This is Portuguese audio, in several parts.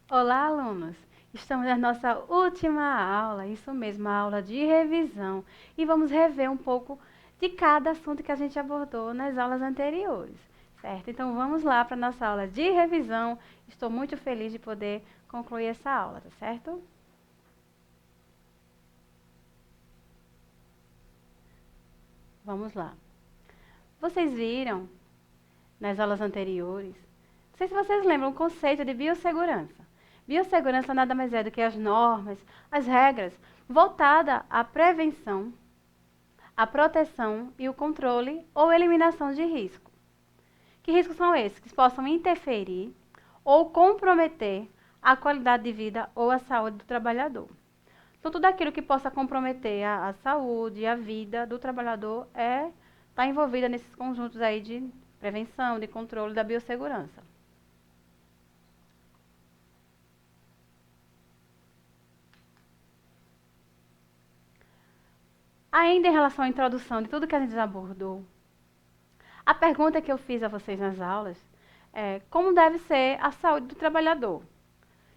Olá, alunos! Estamos na nossa última aula, isso mesmo, a aula de revisão. E vamos rever um pouco de cada assunto que a gente abordou nas aulas anteriores, certo? Então vamos lá para a nossa aula de revisão. Estou muito feliz de poder concluir essa aula, tá certo? Vamos lá. Vocês viram nas aulas anteriores? Não sei se vocês lembram o conceito de biossegurança. Biossegurança nada mais é do que as normas, as regras voltada à prevenção, à proteção e o controle ou eliminação de risco. Que riscos são esses? Que possam interferir ou comprometer a qualidade de vida ou a saúde do trabalhador. Então, tudo aquilo que possa comprometer a saúde e a vida do trabalhador está envolvida nesses conjuntos aí de prevenção, de controle da biossegurança. Ainda em relação à introdução de tudo que a gente já abordou, a pergunta que eu fiz a vocês nas aulas é como deve ser a saúde do trabalhador?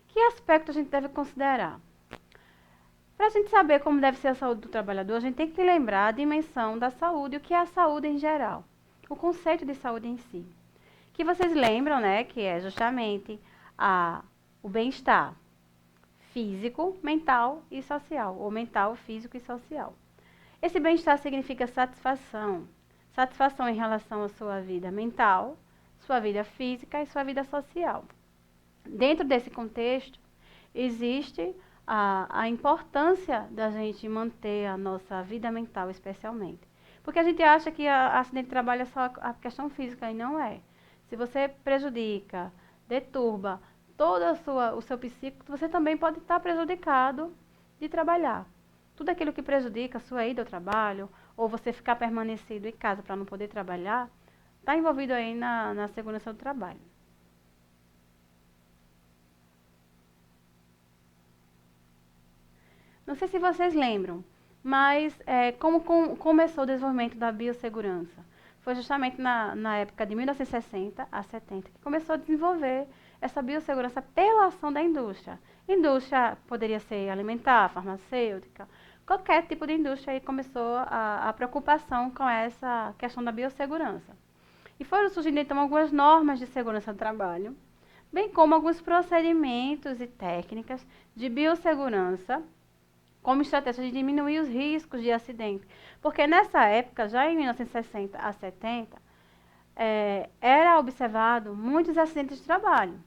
Que aspecto a gente deve considerar? Para a gente saber como deve ser a saúde do trabalhador, a gente tem que lembrar a dimensão da saúde, o que é a saúde em geral, o conceito de saúde em si. Que vocês lembram, né, que é justamente o bem-estar físico, mental e social, ou mental, físico e social. Esse bem-estar significa satisfação. Satisfação em relação à sua vida mental, sua vida física e sua vida social. Dentro desse contexto, existe a importância da gente manter a nossa vida mental, especialmente. Porque a gente acha que a acidente de trabalho é só a questão física, e não é. Se você prejudica, deturba todo o seu psíquico, você também pode estar prejudicado de trabalhar. Tudo aquilo que prejudica a sua ida ao trabalho, ou você ficar permanecido em casa para não poder trabalhar, está envolvido aí na segurança do trabalho. Não sei se vocês lembram, mas como começou o desenvolvimento da biossegurança? Foi justamente na época de 1960 a 70 que começou a desenvolver essa biossegurança pela ação da indústria. Indústria poderia ser alimentar, farmacêutica, qualquer tipo de indústria aí começou a preocupação com essa questão da biossegurança. E foram surgindo então algumas normas de segurança do trabalho, bem como alguns procedimentos e técnicas de biossegurança como estratégia de diminuir os riscos de acidente. Porque nessa época, já em 1960 a 70, era observado muitos acidentes de trabalho.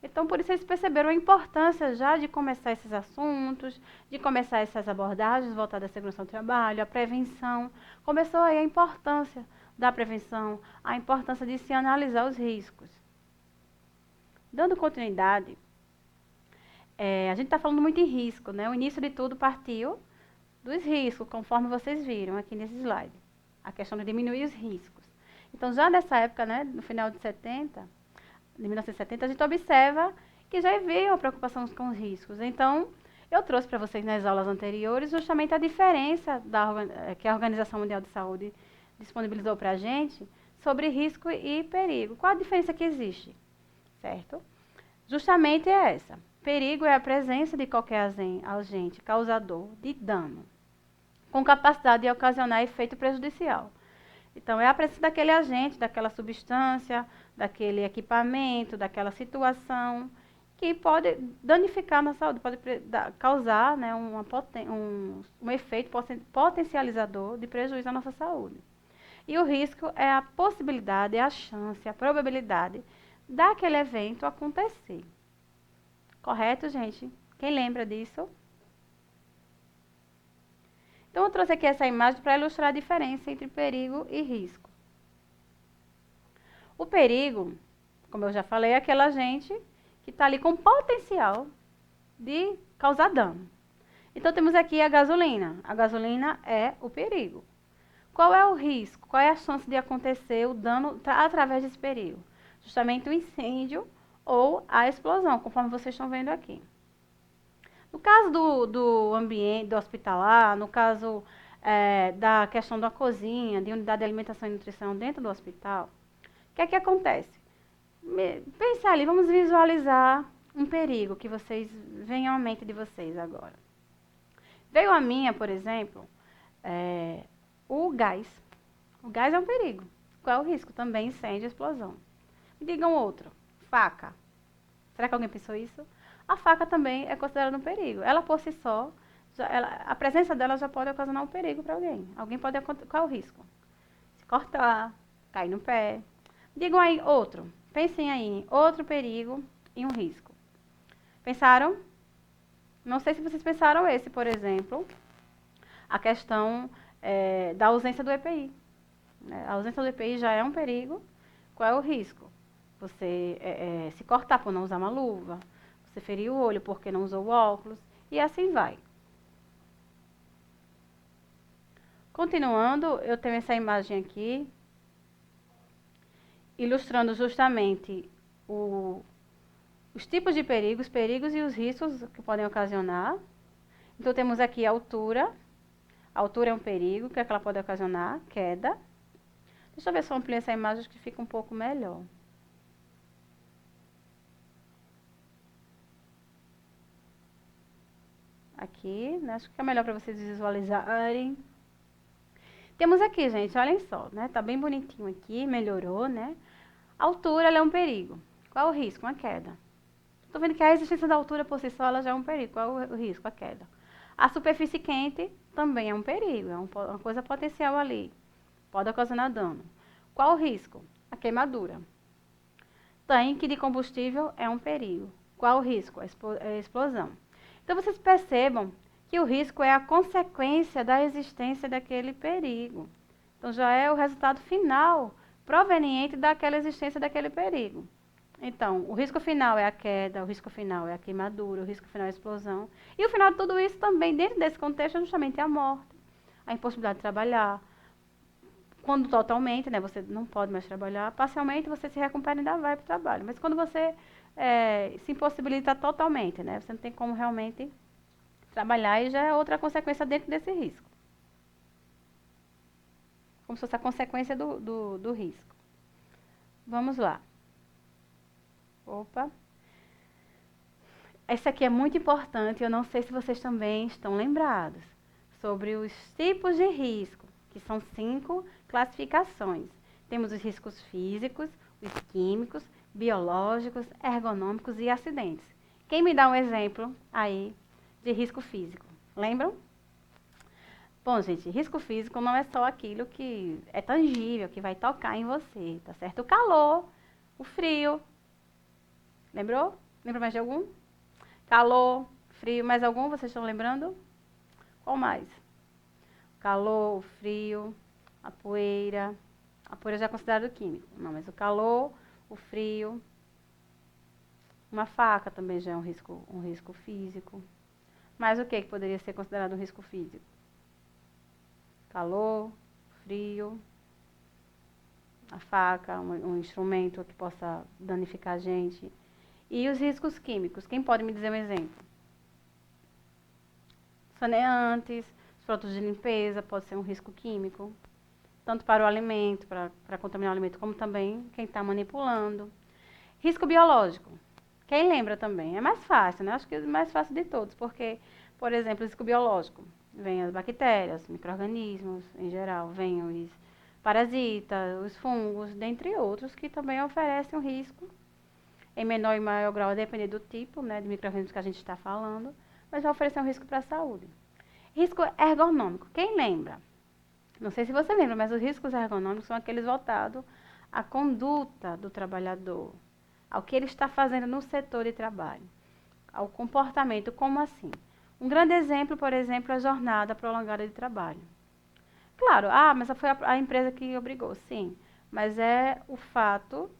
Então, por isso eles perceberam a importância já de começar esses assuntos, de começar essas abordagens voltadas à segurança do trabalho, à prevenção. Começou aí a importância da prevenção, a importância de se analisar os riscos. Dando continuidade, a gente está falando muito em risco, né? O início de tudo partiu dos riscos, conforme vocês viram aqui nesse slide. A questão de diminuir os riscos. Então, já nessa época, né, no final de 70, de 1970, a gente observa que já havia uma preocupação com os riscos. Então, eu trouxe para vocês nas aulas anteriores justamente a diferença que a Organização Mundial de Saúde disponibilizou para a gente sobre risco e perigo. Qual a diferença que existe? Certo? Justamente é essa. Perigo é a presença de qualquer agente causador de dano, com capacidade de ocasionar efeito prejudicial. Então, é a presença daquele agente, daquela substância, daquele equipamento, daquela situação, que pode danificar na saúde, pode causar, né, um efeito potencializador de prejuízo à nossa saúde. E o risco é a possibilidade, é a chance, a probabilidade daquele evento acontecer. Correto, gente? Quem lembra disso? Então, eu trouxe aqui essa imagem para ilustrar a diferença entre perigo e risco. O perigo, como eu já falei, é aquele agente que está ali com potencial de causar dano. Então, temos aqui a gasolina. A gasolina é o perigo. Qual é o risco? Qual é a chance de acontecer o dano através desse perigo? Justamente o incêndio ou a explosão, conforme vocês estão vendo aqui. No caso do ambiente, do hospitalar, no caso da questão da cozinha, de unidade de alimentação e nutrição dentro do hospital, o que é que acontece? Pensar ali, vamos visualizar um perigo que vocês venham à mente de vocês agora. Veio a minha, por exemplo, o gás. O gás é um perigo. Qual é o risco? Também incêndio e explosão. Me digam outro. Faca. Será que alguém pensou isso? A faca também é considerada um perigo. Ela por si só, a presença dela já pode ocasionar um perigo para alguém. Alguém pode. Qual é o risco? Se cortar, cair no pé. Digam aí outro. Pensem aí em outro perigo e um risco. Pensaram? Não sei se vocês pensaram esse, por exemplo, a questão da ausência do EPI. A ausência do EPI já é um perigo. Qual é o risco? Você se cortar por não usar uma luva, você ferir o olho porque não usou o óculos, e assim vai. Continuando, eu tenho essa imagem aqui, ilustrando justamente os tipos de perigos e os riscos que podem ocasionar. Então, temos aqui a altura. A altura é um perigo, que é que ela pode ocasionar? Queda. Deixa eu ver se eu amplio essa imagem que fica um pouco melhor. Aqui, né? Acho que é melhor para vocês visualizarem. Temos aqui, gente, olhem só, né? Tá bem bonitinho aqui, melhorou, né? A altura, ela é um perigo. Qual é o risco? Uma queda. Tô vendo que a existência da altura por si só, ela já é um perigo. Qual é o risco? A queda. A superfície quente também é um perigo, é uma coisa potencial ali. Pode ocasionar dano. Qual o risco? A queimadura. Tanque de combustível é um perigo. Qual o risco? A explosão. Então, vocês percebam que o risco é a consequência da existência daquele perigo. Então, já é o resultado final proveniente daquela existência daquele perigo. Então, o risco final é a queda, o risco final é a queimadura, o risco final é a explosão. E o final de tudo isso também, dentro desse contexto, é justamente a morte, a impossibilidade de trabalhar. Quando totalmente, né, você não pode mais trabalhar, parcialmente você se recupera e ainda vai para o trabalho. Mas quando você se impossibilita totalmente, né, você não tem como realmente trabalhar e já é outra consequência dentro desse risco. Como se fosse a consequência do risco. Vamos lá. Opa. Esse aqui é muito importante, eu não sei se vocês também estão lembrados, sobre os tipos de risco, que são 5 classificações. Temos os riscos físicos, os químicos, biológicos, ergonômicos e acidentes. Quem me dá um exemplo aí de risco físico? Lembram? Bom, gente, risco físico não é só aquilo que é tangível, que vai tocar em você, tá certo? O calor, o frio. Lembrou? Lembra mais de algum? Calor, frio, mais algum? Vocês estão lembrando? Qual mais? Calor, o frio, a poeira. A poeira já é considerado químico. Não, mas o calor, o frio. Uma faca também já é um risco físico. Mas o que poderia ser considerado um risco físico? Calor, frio, a faca, um instrumento que possa danificar a gente. E os riscos químicos? Quem pode me dizer um exemplo? Saneantes, os produtos de limpeza, pode ser um risco químico. Tanto para o alimento, para contaminar o alimento, como também quem está manipulando. Risco biológico. Quem lembra também? É mais fácil, né? Acho que é o mais fácil de todos, porque, por exemplo, risco biológico. Vem as bactérias, micro-organismos em geral, vem os parasitas, os fungos, dentre outros, que também oferecem um risco em menor e maior grau, a depender do tipo, né, de micro-organismos que a gente está falando, mas vai oferecer um risco para a saúde. Risco ergonômico. Quem lembra? Não sei se você lembra, mas os riscos ergonômicos são aqueles voltados à conduta do trabalhador, ao que ele está fazendo no setor de trabalho, ao comportamento. Como assim? Um grande exemplo, por exemplo, é a jornada prolongada de trabalho. Claro, mas foi a empresa que obrigou, sim, mas é o fato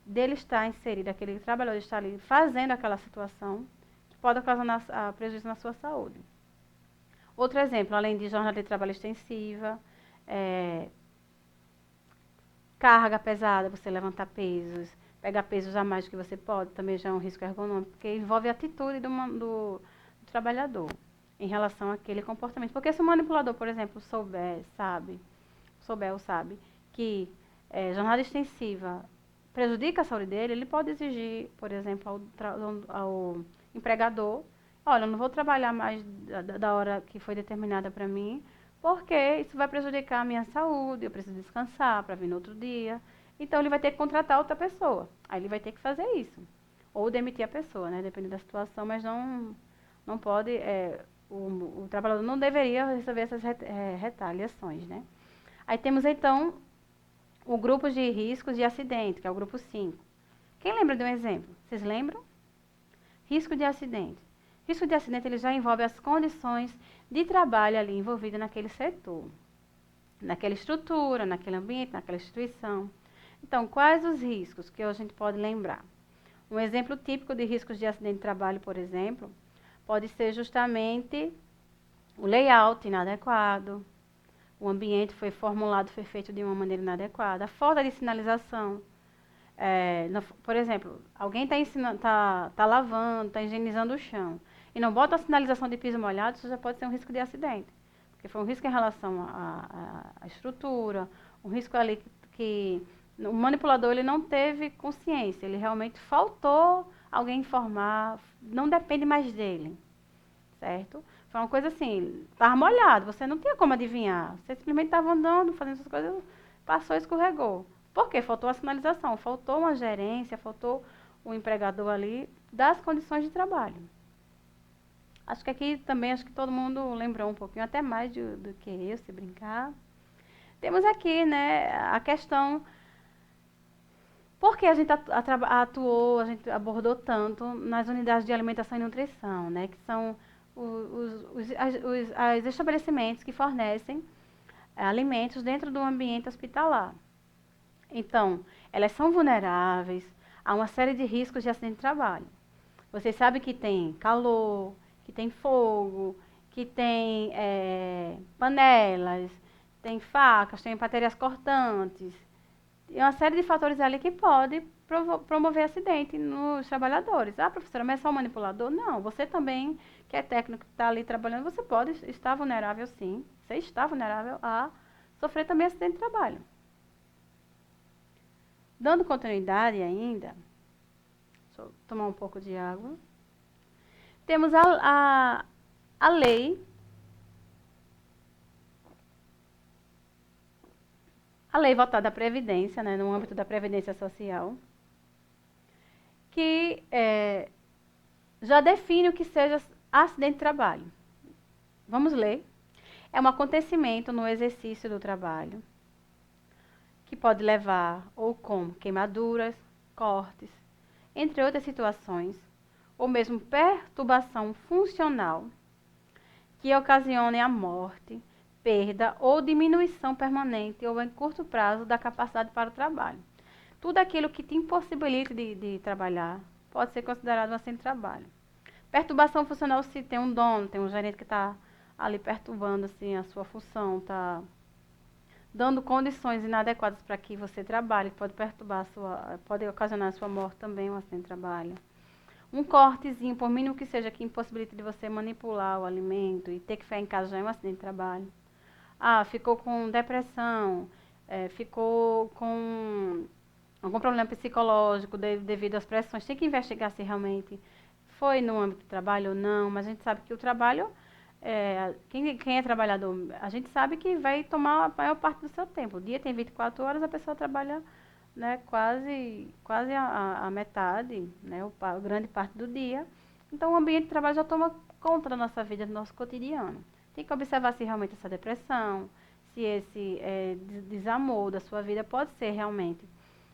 dele estar inserido, aquele trabalhador estar ali fazendo aquela situação, que pode ocasionar prejuízo na sua saúde. Outro exemplo, além de jornada de trabalho extensiva, carga pesada, você levantar pesos, pegar pesos a mais do que você pode, também já é um risco ergonômico, porque envolve a atitude do trabalhador em relação àquele comportamento. Porque se o manipulador, por exemplo, souber ou sabe, que jornada extensiva prejudica a saúde dele, ele pode exigir, por exemplo, ao empregador, olha, eu não vou trabalhar mais da hora que foi determinada para mim, porque isso vai prejudicar a minha saúde, eu preciso descansar para vir no outro dia. Então, ele vai ter que contratar outra pessoa. Aí ele vai ter que fazer isso. Ou demitir a pessoa, né? Depende da situação, mas não pode, o trabalhador não deveria receber essas retaliações, né? Aí temos, então, o grupo de riscos de acidente, que é o grupo 5. Quem lembra de um exemplo? Vocês lembram? Risco de acidente. Risco de acidente ele já envolve as condições de trabalho ali envolvidas naquele setor, naquela estrutura, naquele ambiente, naquela instituição. Então, quais os riscos que a gente pode lembrar? Um exemplo típico de riscos de acidente de trabalho, por exemplo, pode ser justamente o layout inadequado, o ambiente foi formulado, foi feito de uma maneira inadequada, a falta de sinalização. Por exemplo, alguém está lavando, está higienizando o chão e não bota a sinalização de piso molhado, isso já pode ser um risco de acidente. Porque foi um risco em relação à estrutura, um risco ali que o manipulador ele não teve consciência, ele realmente faltou alguém informar, não depende mais dele, certo? Foi uma coisa assim, estava molhado, você não tinha como adivinhar, você simplesmente estava andando, fazendo essas coisas, passou e escorregou. Por quê? Faltou a sinalização, faltou uma gerência, faltou o empregador ali das condições de trabalho. Acho que aqui também, acho que todo mundo lembrou um pouquinho, até mais do que eu, se brincar. Temos aqui, né, a questão, por que a gente atuou, a gente abordou tanto nas unidades de alimentação e nutrição, né, que são os estabelecimentos que fornecem alimentos dentro do ambiente hospitalar. Então, elas são vulneráveis a uma série de riscos de acidente de trabalho. Vocês sabem que tem calor, que tem fogo, que tem panelas, tem facas, tem materiais cortantes. E uma série de fatores ali que pode promover acidente nos trabalhadores. Ah, professora, mas é só um manipulador? Não, você também, que é técnico, que está ali trabalhando, você pode estar vulnerável sim. Você está vulnerável a sofrer também acidente de trabalho. Dando continuidade ainda, deixa eu tomar um pouco de água. Temos a lei, voltada à Previdência, né, no âmbito da Previdência Social, que já define o que seja acidente de trabalho. Vamos ler. É um acontecimento no exercício do trabalho, que pode levar ou com queimaduras, cortes, entre outras situações, ou mesmo perturbação funcional, que ocasione a morte, perda ou diminuição permanente ou em curto prazo da capacidade para o trabalho. Tudo aquilo que te impossibilita de trabalhar pode ser considerado um acidente de trabalho. Perturbação funcional se tem um dono, tem um gerente que está ali perturbando assim, a sua função, está dando condições inadequadas para que você trabalhe, que pode perturbar pode ocasionar a sua morte também, um acidente de trabalho. Um cortezinho, por mínimo que seja, que impossibilite de você manipular o alimento e ter que ficar em casa já é um acidente de trabalho. Ah, ficou com depressão, ficou com algum problema psicológico devido às pressões. Tem que investigar se realmente foi no âmbito do trabalho ou não, mas a gente sabe que o trabalho, quem é trabalhador, a gente sabe que vai tomar a maior parte do seu tempo. O dia tem 24 horas, a pessoa trabalha, né, quase a metade, né, grande parte do dia. Então, o ambiente de trabalho já toma conta da nossa vida, do nosso cotidiano. Tem que observar se realmente essa depressão, se esse desamor da sua vida pode ser realmente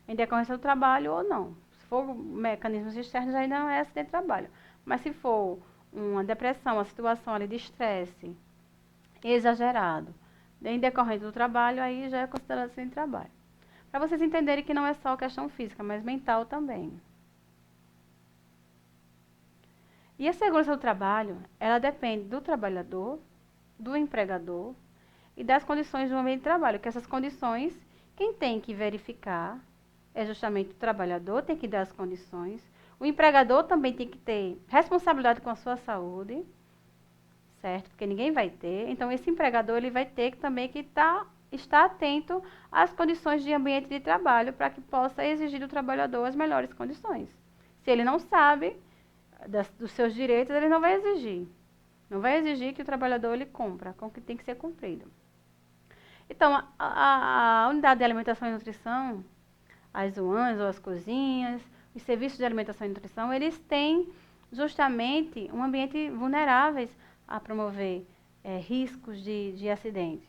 em decorrência do trabalho ou não. Se for mecanismos externos, aí não é acidente de trabalho. Mas se for uma depressão, uma situação ali de estresse exagerado, em decorrência do trabalho, aí já é considerado acidente de trabalho. Para vocês entenderem que não é só questão física, mas mental também. E a segurança do trabalho, ela depende do trabalhador, do empregador e das condições do ambiente de trabalho, que essas condições, quem tem que verificar é justamente o trabalhador, tem que dar as condições, o empregador também tem que ter responsabilidade com a sua saúde, certo? Porque ninguém vai ter, então esse empregador ele vai ter também que estar estar atento às condições de ambiente de trabalho para que possa exigir do trabalhador as melhores condições. Se ele não sabe dos seus direitos, ele não vai exigir. Não vai exigir que o trabalhador ele cumpra com o que tem que ser cumprido. Então, a unidade de alimentação e nutrição, as UANs ou as cozinhas, os serviços de alimentação e nutrição, eles têm justamente um ambiente vulneráveis a promover riscos de acidente.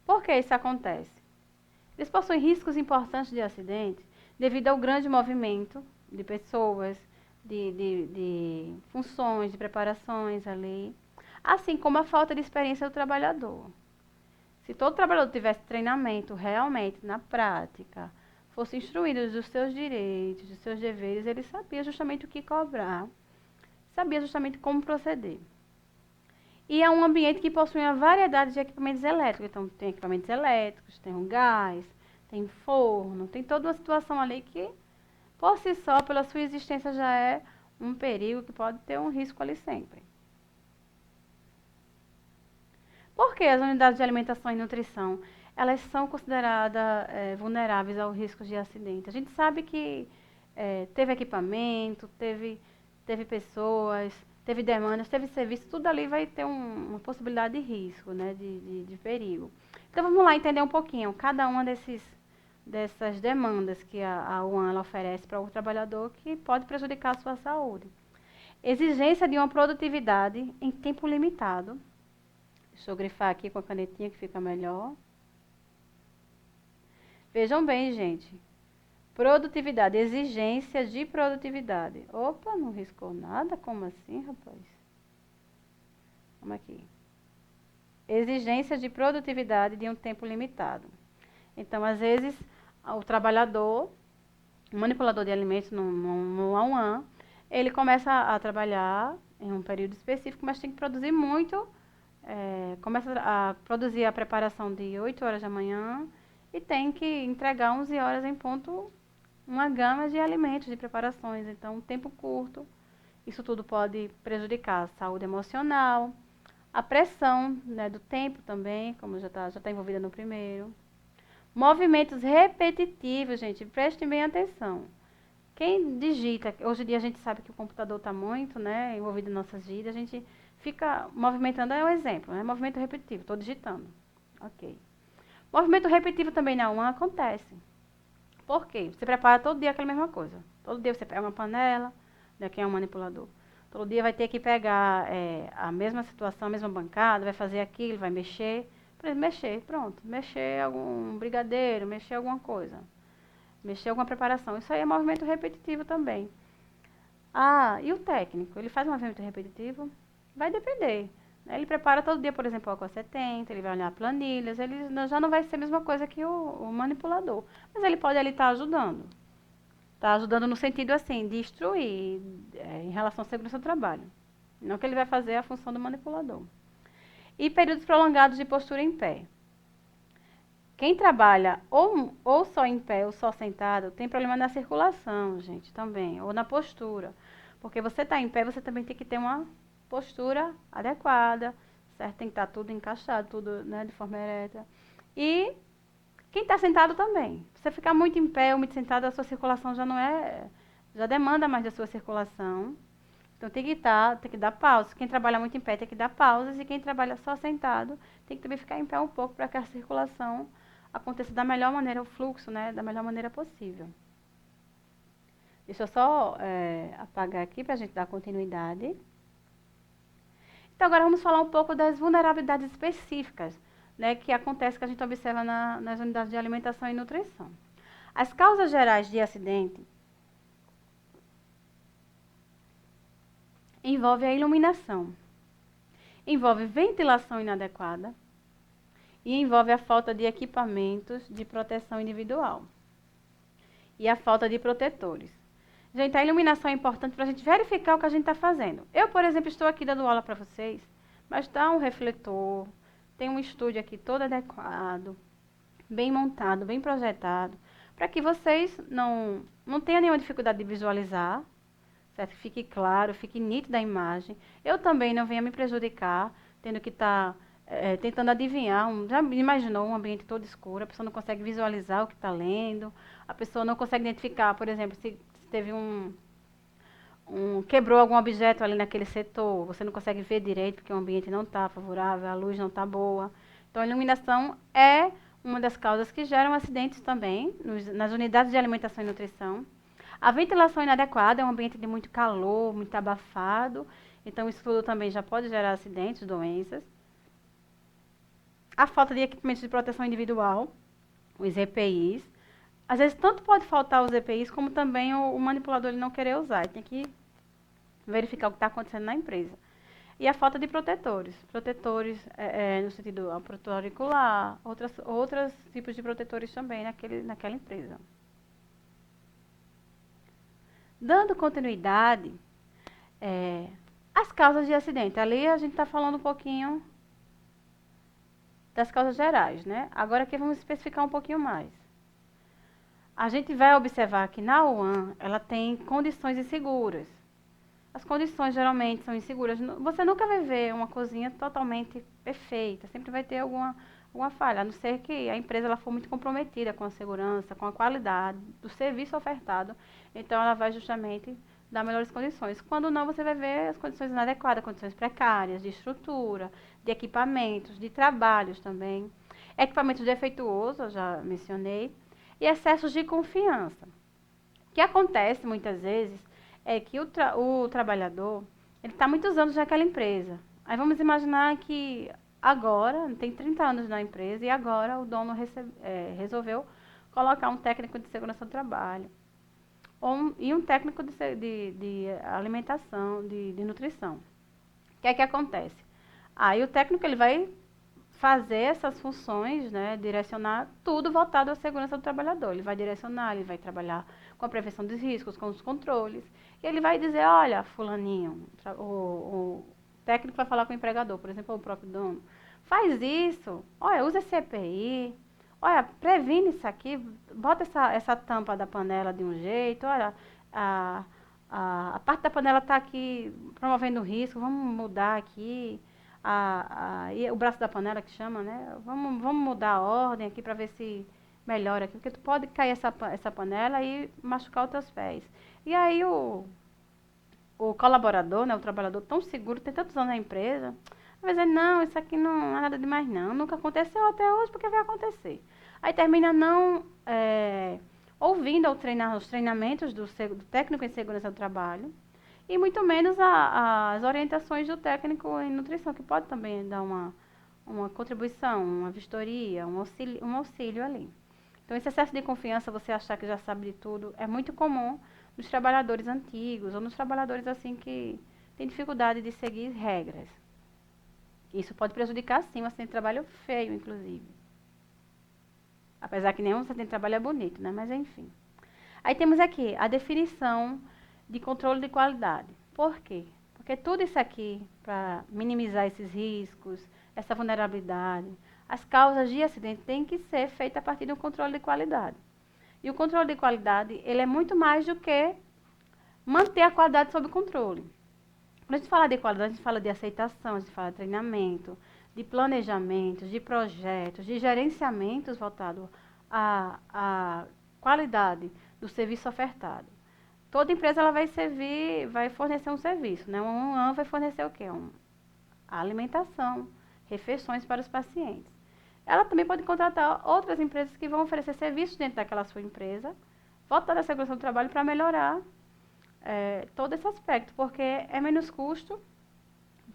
Por que isso acontece? Eles possuem riscos importantes de acidente devido ao grande movimento de pessoas, de funções, de preparações ali, assim como a falta de experiência do trabalhador. Se todo trabalhador tivesse treinamento realmente na prática, fosse instruído dos seus direitos, dos seus deveres, ele sabia justamente o que cobrar, sabia justamente como proceder. E é um ambiente que possui uma variedade de equipamentos elétricos. Então, tem equipamentos elétricos, tem um gás, tem forno, tem toda uma situação ali que, por si só, pela sua existência, já é um perigo que pode ter um risco ali sempre. Por que as unidades de alimentação e nutrição, elas são consideradas vulneráveis ao risco de acidente? A gente sabe que teve equipamento, teve pessoas, teve demandas, teve serviço, tudo ali vai ter uma possibilidade de risco, né, de perigo. Então vamos lá entender um pouquinho cada uma dessas demandas que a UAN ela oferece para o trabalhador que pode prejudicar a sua saúde. Exigência de uma produtividade em tempo limitado. Deixa eu grifar aqui com a canetinha que fica melhor. Vejam bem, gente. Produtividade, exigência de produtividade. Opa, não riscou nada? Como assim, rapaz? Vamos aqui. Exigência de produtividade de um tempo limitado. Então, às vezes, o trabalhador, o manipulador de alimentos no UAN, ele começa a trabalhar em um período específico, mas tem que produzir muito. Começa a produzir a preparação de 8 horas da manhã e tem que entregar 11 horas em ponto uma gama de alimentos, de preparações. Então, um tempo curto, isso tudo pode prejudicar a saúde emocional, a pressão, né, do tempo também, como já tá envolvida no primeiro. Movimentos repetitivos, gente, prestem bem atenção. Quem digita, hoje em dia a gente sabe que o computador está muito, né, envolvido em nossas vidas, a gente fica movimentando, é um exemplo, né, movimento repetitivo, estou digitando. Ok. Movimento repetitivo também na UAN acontece. Por quê? Você prepara todo dia aquela mesma coisa. Todo dia você pega uma panela, né, quem é um manipulador. Todo dia vai ter que pegar a mesma situação, a mesma bancada, vai fazer aquilo, vai mexer. Por exemplo, mexer, pronto. Mexer algum brigadeiro, mexer alguma coisa. Mexer alguma preparação. Isso aí é movimento repetitivo também. Ah, e o técnico? Ele faz um movimento repetitivo? Vai depender. Ele prepara todo dia, por exemplo, o Aqua 70, ele vai olhar planilhas, ele já não vai ser a mesma coisa que o manipulador. Mas ele pode ali estar ajudando. Está ajudando no sentido assim, de instruir em relação à segurança do trabalho. Não que ele vai fazer a função do manipulador. E períodos prolongados de postura em pé. Quem trabalha ou só em pé ou só sentado tem problema na circulação, gente, também, ou na postura. Porque você está em pé, você também tem que ter uma postura adequada, certo? Tem que estar tudo encaixado, tudo, né, de forma ereta. E quem está sentado também. Se você ficar muito em pé ou muito sentado, a sua circulação já demanda mais da sua circulação. Então tem que dar pausa. Quem trabalha muito em pé tem que dar pausas e quem trabalha só sentado tem que também ficar em pé um pouco para que a circulação aconteça da melhor maneira, o fluxo, né, da melhor maneira possível. Deixa eu só apagar aqui para a gente dar continuidade. Então agora vamos falar um pouco das vulnerabilidades específicas, né, que acontece, que a gente observa nas unidades de alimentação e nutrição. As causas gerais de acidente envolvem a iluminação, envolve ventilação inadequada e envolve a falta de equipamentos de proteção individual e a falta de protetores. Gente, a iluminação é importante para a gente verificar o que a gente está fazendo. Eu, por exemplo, estou aqui dando aula para vocês, mas está um refletor, tem um estúdio aqui todo adequado, bem montado, bem projetado, para que vocês não tenham nenhuma dificuldade de visualizar, certo? Fique claro, fique nítida a imagem. Eu também não venha me prejudicar, tendo que estar tentando adivinhar. Já imaginou um ambiente todo escuro, a pessoa não consegue visualizar o que está lendo, a pessoa não consegue identificar, por exemplo, se teve quebrou algum objeto ali naquele setor, você não consegue ver direito porque o ambiente não está favorável, a luz não está boa. Então, a iluminação é uma das causas que geram acidentes também nas unidades de alimentação e nutrição. A ventilação inadequada é um ambiente de muito calor, muito abafado, então isso tudo também já pode gerar acidentes, doenças. A falta de equipamentos de proteção individual, os EPIs. Às vezes, tanto pode faltar os EPIs, como também o manipulador ele não querer usar. Ele tem que verificar o que está acontecendo na empresa. E a falta de protetores. Protetores no sentido protetor auricular, outros tipos de protetores também naquela empresa. Dando continuidade, as causas de acidente. Ali a gente está falando um pouquinho das causas gerais, né? Agora aqui vamos especificar um pouquinho mais. A gente vai observar que na UAN ela tem condições inseguras. As condições geralmente são inseguras. Você nunca vai ver uma cozinha totalmente perfeita. Sempre vai ter alguma falha, a não ser que a empresa ela for muito comprometida com a segurança, com a qualidade do serviço ofertado. Então ela vai justamente dar melhores condições. Quando não, você vai ver as condições inadequadas, condições precárias, de estrutura, de equipamentos, de trabalhos também. Equipamentos defeituosos, eu já mencionei. E excessos de confiança. O que acontece muitas vezes é que o trabalhador ele está muitos anos naquela empresa. Aí vamos imaginar que agora, tem 30 anos na empresa, e agora o dono resolveu colocar um técnico de segurança do trabalho e um técnico de alimentação, de nutrição. O que é que acontece? Aí o técnico ele vai fazer essas funções, né, direcionar tudo voltado à segurança do trabalhador. Ele vai direcionar, ele vai trabalhar com a prevenção dos riscos, com os controles. E ele vai dizer, olha, fulaninho, o técnico vai falar com o empregador, por exemplo, o próprio dono. Faz isso, olha, usa esse EPI, olha, previne isso aqui, bota essa tampa da panela de um jeito, olha, a parte da panela está aqui promovendo risco, vamos mudar aqui. E o braço da panela que chama, né? Vamos mudar a ordem aqui para ver se melhora aqui, porque tu pode cair essa panela e machucar os teus pés. E aí o colaborador, né, o trabalhador tão seguro, tem tantos anos na empresa, vai dizer, não, isso aqui não é nada demais não, nunca aconteceu até hoje, porque vai acontecer. Aí termina não ouvindo os treinamentos do técnico em segurança do trabalho, e muito menos as orientações do técnico em nutrição, que pode também dar uma contribuição, uma vistoria, um auxílio ali. Então, esse excesso de confiança, você achar que já sabe de tudo, é muito comum nos trabalhadores antigos ou nos trabalhadores assim que têm dificuldade de seguir regras. Isso pode prejudicar, sim, um acidente de trabalho feio, inclusive. Apesar que nenhum acidente de trabalho é bonito, né? Mas, enfim. Aí temos aqui a definição de controle de qualidade. Por quê? Porque tudo isso aqui, para minimizar esses riscos, essa vulnerabilidade, as causas de acidente têm que ser feitas a partir de um controle de qualidade. E o controle de qualidade, ele é muito mais do que manter a qualidade sob controle. Quando a gente fala de qualidade, a gente fala de aceitação, a gente fala de treinamento, de planejamentos, de projetos, de gerenciamentos voltados à qualidade do serviço ofertado. Toda empresa ela vai fornecer um serviço, né? Um ANO vai fornecer o quê? A alimentação, refeições para os pacientes. Ela também pode contratar outras empresas que vão oferecer serviços dentro daquela sua empresa, voltada à segurança do trabalho para melhorar todo esse aspecto, porque é menos custo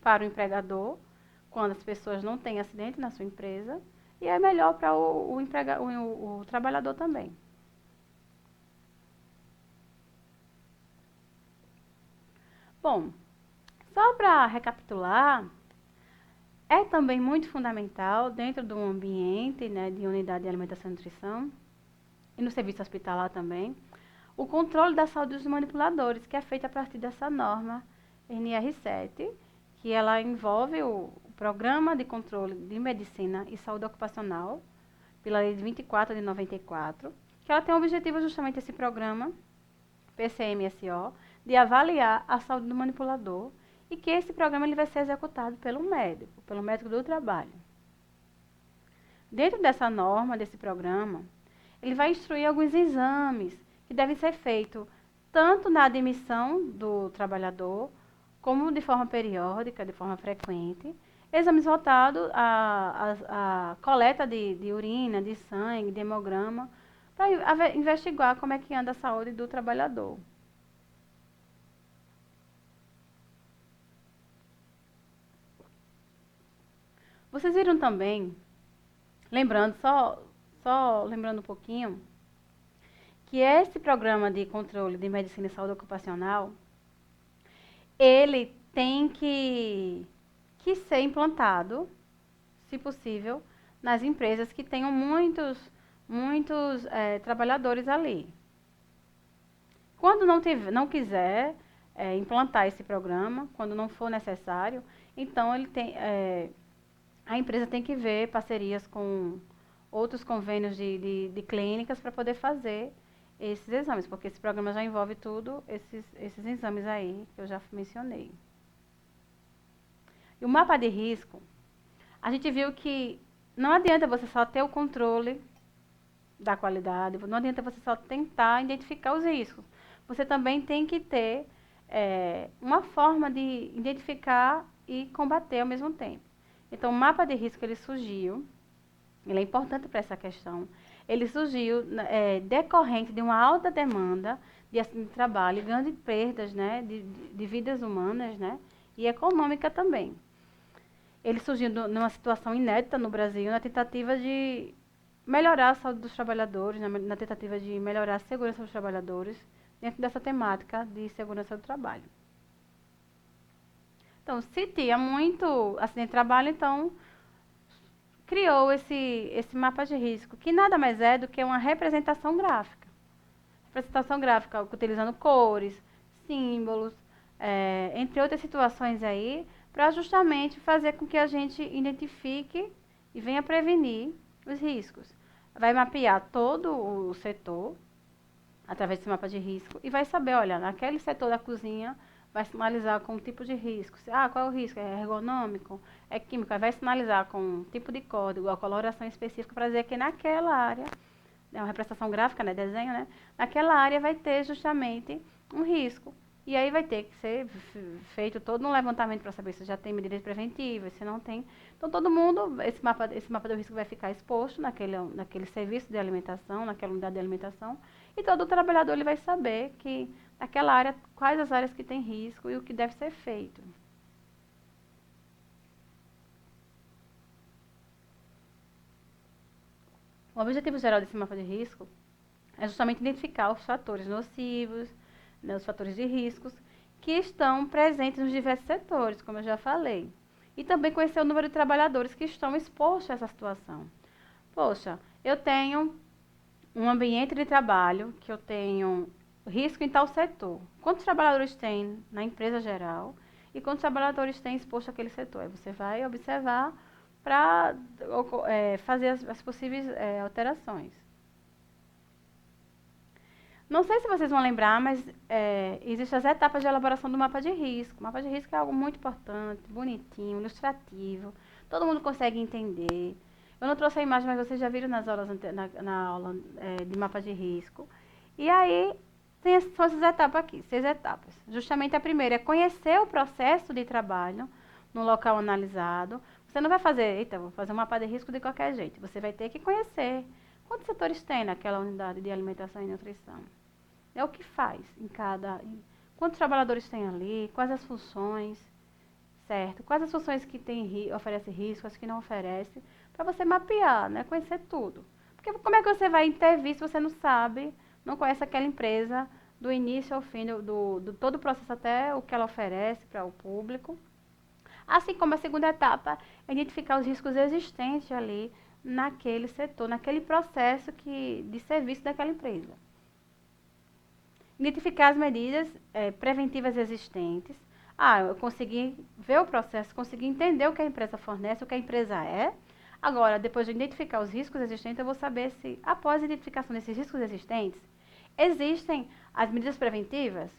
para o empregador quando as pessoas não têm acidente na sua empresa e é melhor para o trabalhador também. Bom, só para recapitular, é também muito fundamental dentro do ambiente, né, de unidade de alimentação e nutrição e no serviço hospitalar também, o controle da saúde dos manipuladores, que é feito a partir dessa norma NR7, que ela envolve o Programa de Controle de Medicina e Saúde Ocupacional, pela Lei de 24 de 94, que ela tem o objetivo justamente esse programa, PCMSO, de avaliar a saúde do manipulador e que esse programa ele vai ser executado pelo médico do trabalho. Dentro dessa norma, desse programa, ele vai instruir alguns exames que devem ser feitos tanto na admissão do trabalhador, como de forma periódica, de forma frequente, exames voltados à coleta de urina, de sangue, de hemograma, para investigar como é que anda a saúde do trabalhador. Vocês viram também, lembrando, só lembrando um pouquinho, que esse programa de controle de medicina e saúde ocupacional, ele tem que ser implantado, se possível, nas empresas que tenham muitos trabalhadores ali. Quando não quiser implantar esse programa, quando não for necessário, então a empresa tem que ver parcerias com outros convênios de clínicas para poder fazer esses exames, porque esse programa já envolve tudo esses exames aí que eu já mencionei. E o mapa de risco, a gente viu que não adianta você só ter o controle da qualidade, não adianta você só tentar identificar os riscos. Você também tem que ter uma forma de identificar e combater ao mesmo tempo. Então, o mapa de risco, ele surgiu, ele é importante para essa questão, ele surgiu decorrente de uma alta demanda de acidente de trabalho e grandes perdas, né, de vidas humanas, né, e econômica também. Ele surgiu numa situação inédita no Brasil, na tentativa de melhorar a saúde dos trabalhadores, na tentativa de melhorar a segurança dos trabalhadores, dentro dessa temática de segurança do trabalho. Então, se tinha muito acidente de trabalho, então criou esse mapa de risco, que nada mais é do que uma representação gráfica. Representação gráfica utilizando cores, símbolos, entre outras situações aí, para justamente fazer com que a gente identifique e venha prevenir os riscos. Vai mapear todo o setor, através desse mapa de risco, e vai saber, olha, naquele setor da cozinha, vai sinalizar com um tipo de risco. Qual é o risco? É ergonômico? É químico? Vai sinalizar com um tipo de código, a coloração específica, para dizer que naquela área, é uma representação gráfica, né, desenho, né? Naquela área vai ter justamente um risco. E aí vai ter que ser feito todo um levantamento para saber se já tem medidas preventivas, se não tem. Então todo mundo, esse mapa do risco vai ficar exposto naquele serviço de alimentação, naquela unidade de alimentação, e todo trabalhador ele vai saber que naquela área, quais as áreas que tem risco e o que deve ser feito. O objetivo geral desse mapa de risco é justamente identificar os fatores nocivos, né, os fatores de riscos que estão presentes nos diversos setores, como eu já falei. E também conhecer o número de trabalhadores que estão expostos a essa situação. Poxa, eu tenho um ambiente de trabalho que eu tenho risco em tal setor. Quantos trabalhadores tem na empresa geral e quantos trabalhadores tem exposto àquele setor? Aí você vai observar para fazer as possíveis alterações. Não sei se vocês vão lembrar, mas existem as etapas de elaboração do mapa de risco. O mapa de risco é algo muito importante, bonitinho, ilustrativo. Todo mundo consegue entender. Eu não trouxe a imagem, mas vocês já viram nas aulas, na aula de mapa de risco. E aí, são essas etapas aqui, 6 etapas. Justamente a primeira é conhecer o processo de trabalho no local analisado. Você não vai fazer, eita, vou fazer um mapa de risco de qualquer jeito. Você vai ter que conhecer quantos setores tem naquela unidade de alimentação e nutrição. É o que faz em cada... Quantos trabalhadores tem ali, quais as funções, certo? Quais as funções que oferecem risco, as que não oferecem, para você mapear, né? Conhecer tudo. Porque como é que você vai intervir se você não sabe, não conhece aquela empresa do início ao fim, do todo o processo até o que ela oferece para o público? Assim como a segunda etapa é identificar os riscos existentes ali naquele setor, naquele processo de serviço daquela empresa. Identificar as medidas preventivas existentes. Eu consegui ver o processo, consegui entender o que a empresa fornece, o que a empresa é. Agora, depois de identificar os riscos existentes, eu vou saber se, após a identificação desses riscos existentes, existem as medidas preventivas?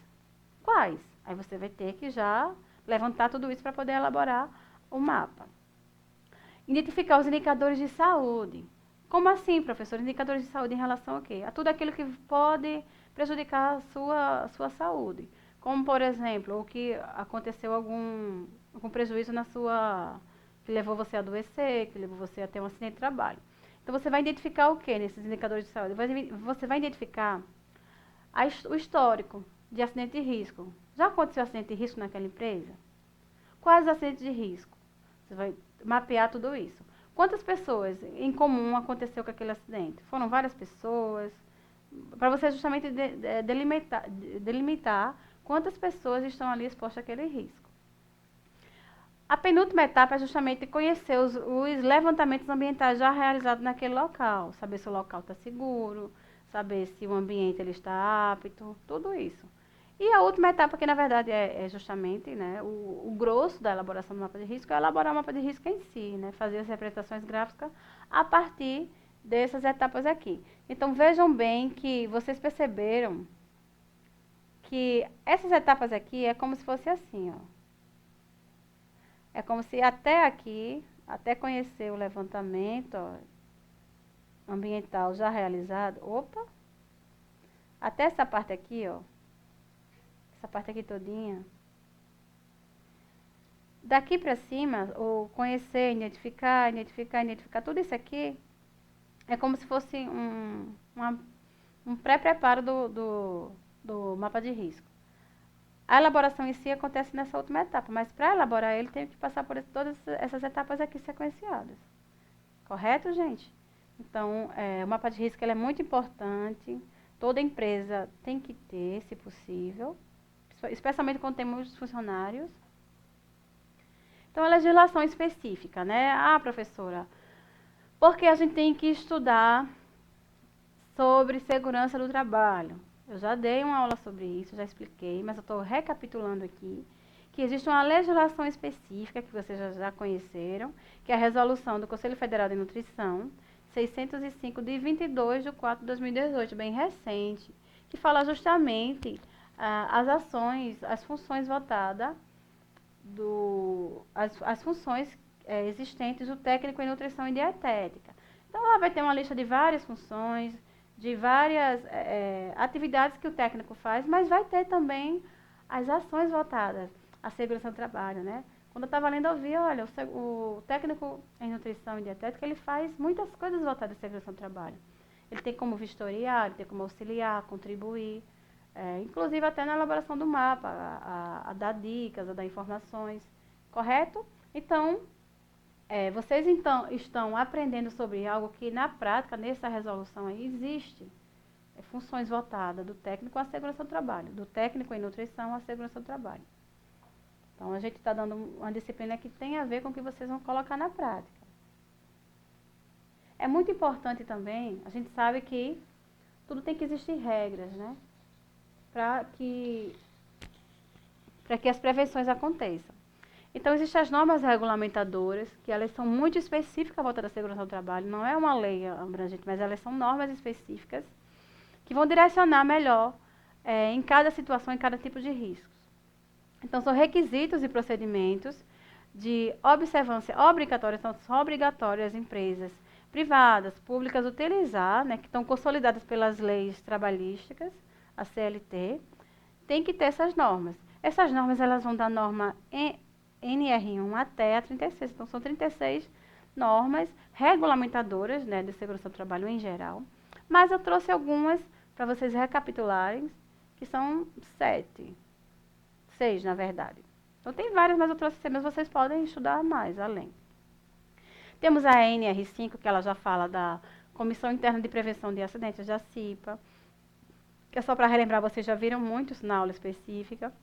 Quais? Aí você vai ter que já levantar tudo isso para poder elaborar o mapa. Identificar os indicadores de saúde. Como assim, professor? Indicadores de saúde em relação a quê? A tudo aquilo que pode prejudicar a sua saúde. Como, por exemplo, o que aconteceu algum prejuízo na sua... que levou você a adoecer, que levou você a ter um acidente de trabalho. Então, você vai identificar o que nesses indicadores de saúde? Você vai identificar o histórico de acidente de risco. Já aconteceu acidente de risco naquela empresa? Quais acidentes de risco? Você vai mapear tudo isso. Quantas pessoas em comum aconteceu com aquele acidente? Foram várias pessoas? Para você justamente delimitar quantas pessoas estão ali expostas àquele risco. A penúltima etapa é justamente conhecer os levantamentos ambientais já realizados naquele local. Saber se o local está seguro, saber se o ambiente ele está apto, tudo isso. E a última etapa, que na verdade é justamente, né, o grosso da elaboração do mapa de risco, é elaborar o mapa de risco em si, né, fazer as representações gráficas a partir dessas etapas aqui. Então vejam bem que vocês perceberam que essas etapas aqui é como se fosse assim, ó. É como se até aqui, até conhecer o levantamento, ó, ambiental já realizado, opa, até essa parte aqui, ó, essa parte aqui todinha. Daqui para cima, o conhecer, identificar, tudo isso aqui é como se fosse um pré-preparo do mapa de risco. A elaboração em si acontece nessa última etapa, mas para elaborar ele tem que passar por todas essas etapas aqui sequenciadas. Correto, gente? Então, o mapa de risco ele é muito importante, toda empresa tem que ter, se possível, especialmente quando tem muitos funcionários. Então, a legislação específica, né? Ah, professora, porque a gente tem que estudar sobre segurança do trabalho. Eu já dei uma aula sobre isso, já expliquei, mas eu estou recapitulando aqui, que existe uma legislação específica, que vocês já conheceram, que é a resolução do Conselho Federal de Nutrição, 605, de 22 de 4 de 2018, bem recente, que fala justamente as ações, as funções votadas, as funções existentes do técnico em nutrição e dietética. Então, lá vai ter uma lista de várias funções, de várias atividades que o técnico faz, mas vai ter também as ações voltadas à segurança do trabalho, né? Quando eu estava lendo, eu vi, olha, o técnico em nutrição e dietética, ele faz muitas coisas voltadas à segurança do trabalho. Ele tem como vistoriar, ele tem como auxiliar, contribuir, inclusive até na elaboração do mapa, a dar dicas, a dar informações, correto? Então, vocês então estão aprendendo sobre algo que na prática, nessa resolução aí, existe. Funções voltadas do técnico à segurança do trabalho, do técnico em nutrição à segurança do trabalho. Então, a gente está dando uma disciplina que tem a ver com o que vocês vão colocar na prática. É muito importante também, a gente sabe que tudo tem que existir regras, né? Para que as prevenções aconteçam. Então, existem as normas regulamentadoras, que elas são muito específicas à volta da segurança do trabalho. Não é uma lei abrangente, mas elas são normas específicas que vão direcionar melhor em cada situação, em cada tipo de riscos. Então, são requisitos e procedimentos de observância obrigatória, são obrigatórias as empresas privadas, públicas utilizar, né, que estão consolidadas pelas leis trabalhísticas, a CLT, tem que ter essas normas. Essas normas elas vão da norma NR1 até a 36. Então, são 36 normas regulamentadoras, né, de segurança do trabalho em geral. Mas eu trouxe algumas para vocês recapitularem, que são 7. 6, na verdade. Então, tem várias, mas eu trouxe 6, mas vocês podem estudar mais, além. Temos a NR5, que ela já fala da Comissão Interna de Prevenção de Acidentes, da CIPA, que é só para relembrar, vocês já viram muitos na aula específica.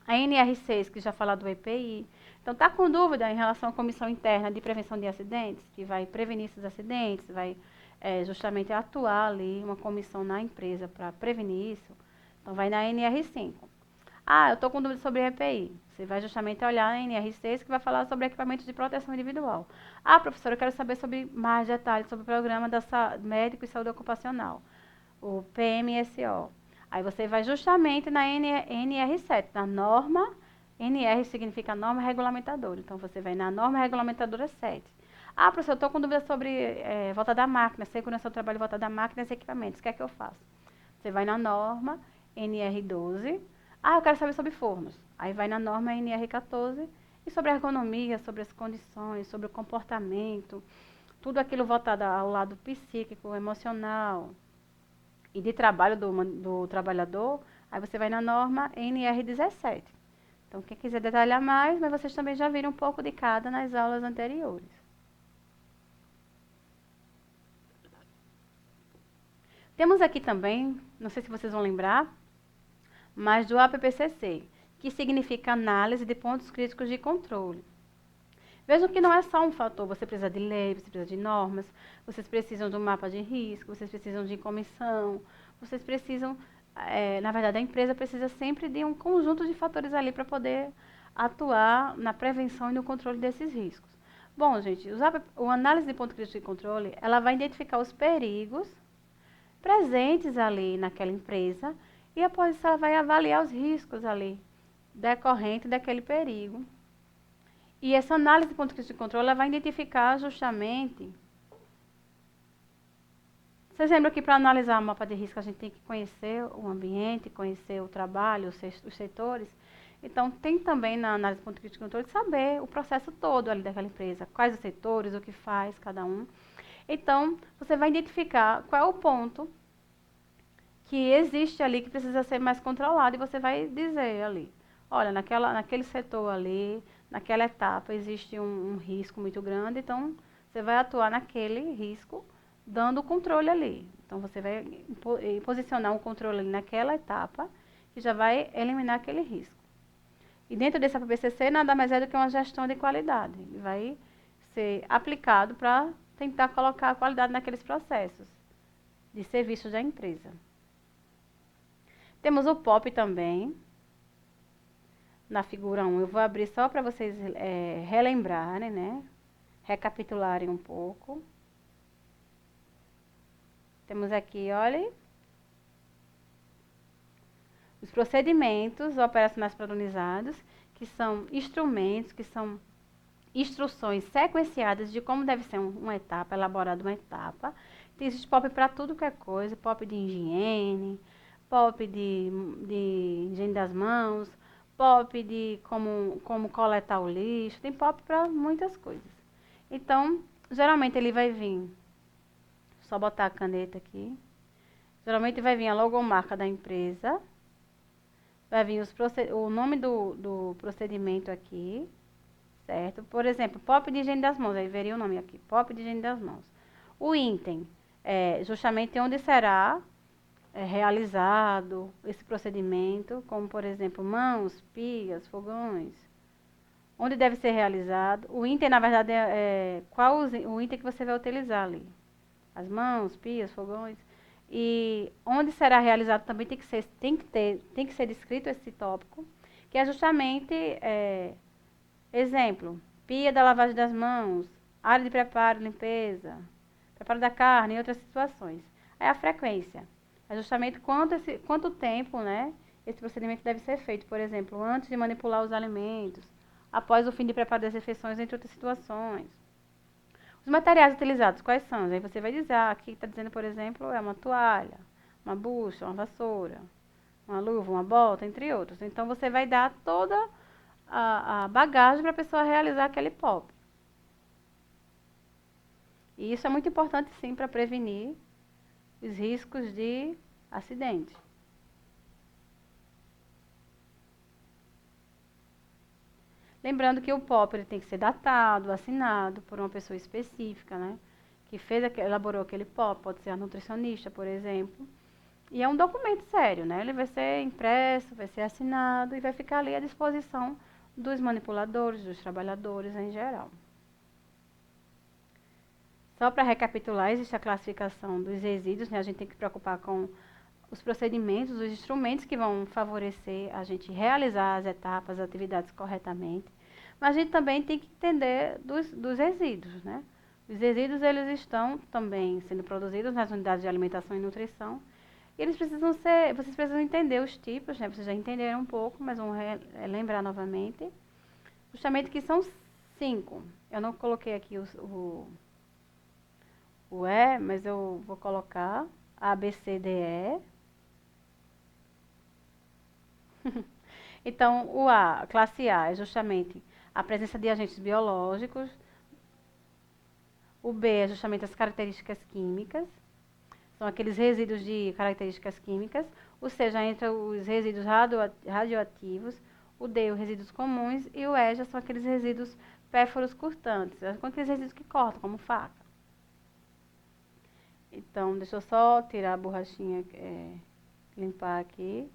A NR6, que já fala do EPI. Então, está com dúvida em relação à Comissão Interna de Prevenção de Acidentes, que vai prevenir esses acidentes, vai justamente atuar ali, uma comissão na empresa para prevenir isso. Então, vai na NR5. Ah, eu estou com dúvida sobre EPI. Você vai justamente olhar na NR6, que vai falar sobre equipamentos de proteção individual. Ah, professora, eu quero saber sobre mais detalhes sobre o programa da médico e saúde ocupacional, o PMSO. Aí você vai justamente na NR7, na norma, NR significa norma regulamentadora. Então, você vai na norma regulamentadora 7. Ah, professor, eu estou com dúvida sobre volta da máquina, segurança do trabalho, volta da máquina e equipamentos. O que é que eu faço? Você vai na norma NR12. Ah, eu quero saber sobre fornos. Aí vai na norma NR14 e sobre a ergonomia, sobre as condições, sobre o comportamento, tudo aquilo voltado ao lado psíquico, emocional e de trabalho do trabalhador. Aí você vai na norma NR17. Então, quem quiser detalhar mais, mas vocês também já viram um pouco de cada nas aulas anteriores. Temos aqui também, não sei se vocês vão lembrar, mas do APPCC, que significa Análise de Pontos Críticos de Controle. Vejam que não é só um fator, você precisa de lei, você precisa de normas, vocês precisam de um mapa de risco, vocês precisam de comissão, vocês precisam, na verdade, a empresa precisa sempre de um conjunto de fatores ali para poder atuar na prevenção e no controle desses riscos. Bom, gente, o análise de ponto crítico de controle, ela vai identificar os perigos presentes ali naquela empresa e após isso ela vai avaliar os riscos ali decorrente daquele perigo. E essa análise de ponto crítico de controle ela vai identificar justamente. Vocês lembram que para analisar o mapa de risco a gente tem que conhecer o ambiente, conhecer o trabalho, os setores? Então tem também na análise de ponto crítico de controle saber o processo todo ali daquela empresa, quais os setores, o que faz cada um. Então você vai identificar qual é o ponto que existe ali que precisa ser mais controlado e você vai dizer ali, olha, naquele setor ali, naquela etapa existe um risco muito grande, então você vai atuar naquele risco, dando o controle ali. Então você vai posicionar um controle ali naquela etapa que já vai eliminar aquele risco. E dentro desse APPCC nada mais é do que uma gestão de qualidade. Ele vai ser aplicado para tentar colocar a qualidade naqueles processos de serviços da empresa. Temos o POP também, na figura 1. Eu vou abrir só para vocês relembrarem, né? Recapitularem um pouco. Temos aqui, olhem, os procedimentos operacionais padronizados, que são instrumentos, que são instruções sequenciadas de como deve ser uma etapa, elaborada uma etapa. Tem existe POP para tudo que é coisa, POP de higiene, POP de higiene das mãos, POP de como coletar o lixo, tem POP para muitas coisas. Então, geralmente ele vai vir, só botar a caneta aqui, geralmente vai vir a logomarca da empresa, vai vir o nome do procedimento aqui, certo? Por exemplo, POP de higiene das mãos, aí veria o nome aqui, POP de higiene das mãos. O item é justamente onde será realizado esse procedimento, como por exemplo, mãos, pias, fogões, onde deve ser realizado. O item, na verdade, qual o item que você vai utilizar ali. As mãos, pias, fogões. E onde será realizado também tem que ser descrito esse tópico, que é justamente, exemplo, pia da lavagem das mãos, área de preparo, limpeza, preparo da carne e outras situações. Aí a frequência. É justamente quanto tempo, né, esse procedimento deve ser feito. Por exemplo, antes de manipular os alimentos, após o fim de preparo das refeições, entre outras situações. Os materiais utilizados, quais são? Aí você vai dizer, aqui está dizendo, por exemplo, é uma toalha, uma bucha, uma vassoura, uma luva, uma bota, entre outros. Então, você vai dar toda a bagagem para a pessoa realizar aquele POP. E isso é muito importante, sim, para prevenir os riscos de acidente. Lembrando que o POP ele tem que ser datado, assinado por uma pessoa específica, né? Que elaborou aquele POP, pode ser a nutricionista, por exemplo. E é um documento sério, né? Ele vai ser impresso, vai ser assinado e vai ficar ali à disposição dos manipuladores, dos trabalhadores em geral. Só para recapitular, existe a classificação dos resíduos, né? A gente tem que se preocupar com os procedimentos, os instrumentos que vão favorecer a gente realizar as etapas, as atividades corretamente. Mas a gente também tem que entender dos resíduos, né? Os resíduos, eles estão também sendo produzidos nas unidades de alimentação e nutrição. E eles vocês precisam entender os tipos, né? Vocês já entenderam um pouco, mas vamos lembrar novamente. Justamente que 5. Eu não coloquei aqui o E, mas eu vou colocar A, B, C, D, E. Então, o A, classe A, é justamente a presença de agentes biológicos. O B é justamente as características químicas. São aqueles resíduos de características químicas. O C já entra os resíduos radioativos. O D, os resíduos comuns. E o E já são aqueles resíduos pérforos cortantes. São aqueles resíduos que cortam, como faca. Então, deixa eu só tirar a borrachinha, limpar aqui.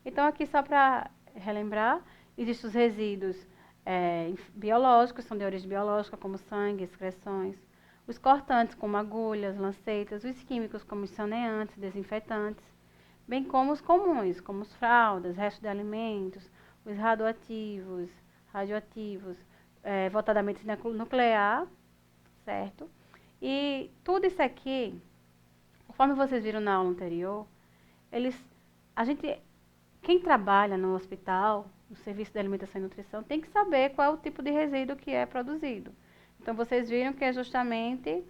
Então, aqui só para relembrar, existem os resíduos biológicos, são de origem biológica, como sangue, excreções. Os cortantes, como agulhas, lancetas. Os químicos, como os saneantes, desinfetantes. Bem como os comuns, como as fraldas, restos de alimentos, os radioativos, voltadamente nuclear, certo? E tudo isso aqui, conforme vocês viram na aula anterior, quem trabalha no hospital, no serviço de alimentação e nutrição, tem que saber qual é o tipo de resíduo que é produzido. Então, vocês viram que é justamente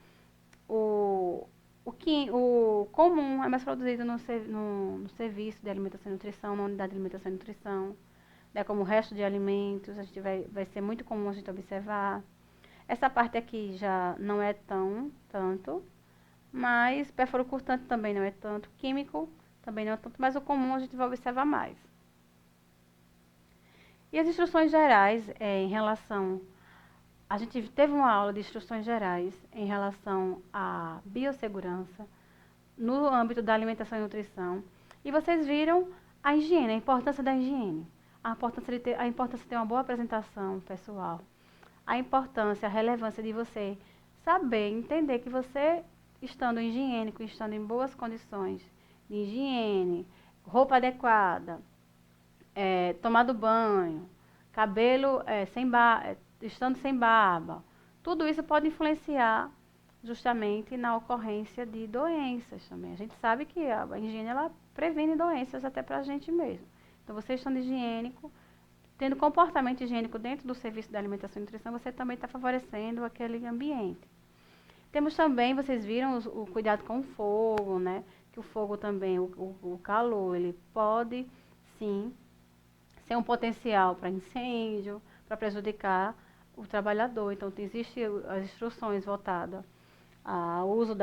o comum é mais produzido no serviço de alimentação e nutrição, na unidade de alimentação e nutrição, né, como o resto de alimentos, a gente vai ser muito comum a gente observar. Essa parte aqui já não é tanto, mas pérfuro cortante também não é tanto, químico também não é tanto, mas o comum a gente vai observar mais. E as instruções gerais em relação... A gente teve uma aula de instruções gerais em relação à biossegurança no âmbito da alimentação e nutrição. E vocês viram a higiene, a importância da higiene, a importância de ter uma boa apresentação pessoal, a importância, a relevância de você saber, entender que você, estando higiênico, estando em boas condições de higiene, roupa adequada, tomado banho, cabelo estando sem barba, tudo isso pode influenciar justamente na ocorrência de doenças também. A gente sabe que a higiene ela previne doenças até para a gente mesmo. Então, você estando higiênico, tendo comportamento higiênico dentro do serviço de alimentação e nutrição, você também está favorecendo aquele ambiente. Temos também, vocês viram, o cuidado com o fogo, né? Que o fogo também, o calor, ele pode, sim, ser um potencial para incêndio, para prejudicar o trabalhador. Então, existem as instruções voltadas ao uso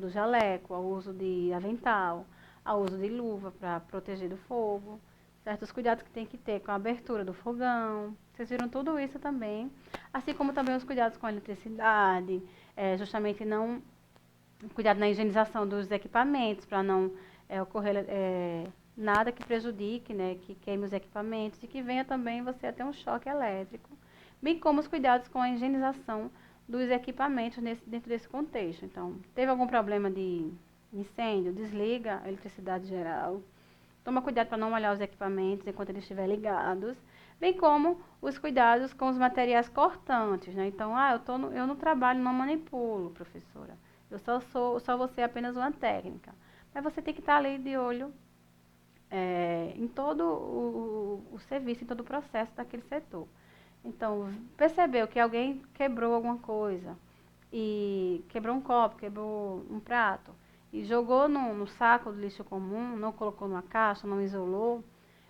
do jaleco, ao uso de avental, ao uso de luva para proteger do fogo, certos cuidados que tem que ter com a abertura do fogão. Vocês viram tudo isso também, assim como também os cuidados com a eletricidade, justamente não cuidado na higienização dos equipamentos para não ocorrer nada que prejudique, né, que queime os equipamentos e que venha também você a ter um choque elétrico, bem como os cuidados com a higienização dos equipamentos dentro desse contexto. Então, teve algum problema de incêndio, desliga a eletricidade geral, toma cuidado para não molhar os equipamentos enquanto eles estiverem ligados, bem como os cuidados com os materiais cortantes, né? Então, eu não trabalho, não manipulo, professora. Eu só vou ser apenas uma técnica. Mas você tem que estar ali de olho em todo o serviço, em todo o processo daquele setor. Então, percebeu que alguém quebrou alguma coisa, e quebrou um copo, quebrou um prato, e jogou no saco do lixo comum, não colocou numa caixa, não isolou,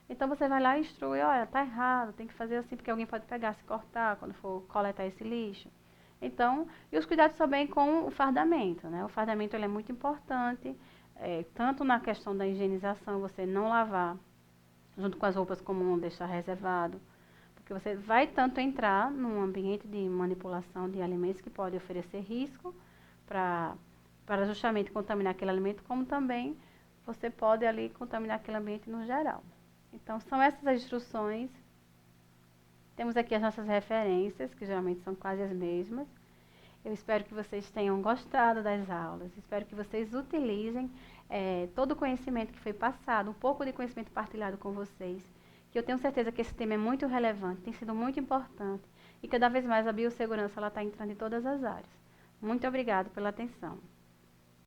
então você vai lá e instrui, olha, tá errado, tem que fazer assim, porque alguém pode pegar, se cortar quando for coletar esse lixo. Então, e os cuidados também com o fardamento, né? O fardamento ele é muito importante, tanto na questão da higienização, você não lavar junto com as roupas comuns, deixar reservado, porque você vai tanto entrar num ambiente de manipulação de alimentos que pode oferecer risco para justamente contaminar aquele alimento, como também você pode ali contaminar aquele ambiente no geral. Então, são essas as instruções. Temos aqui as nossas referências, que geralmente são quase as mesmas. Eu espero que vocês tenham gostado das aulas. Espero que vocês utilizem todo o conhecimento que foi passado, um pouco de conhecimento partilhado com vocês, que eu tenho certeza que esse tema é muito relevante, tem sido muito importante, e cada vez mais a biossegurança está entrando em todas as áreas. Muito obrigada pela atenção.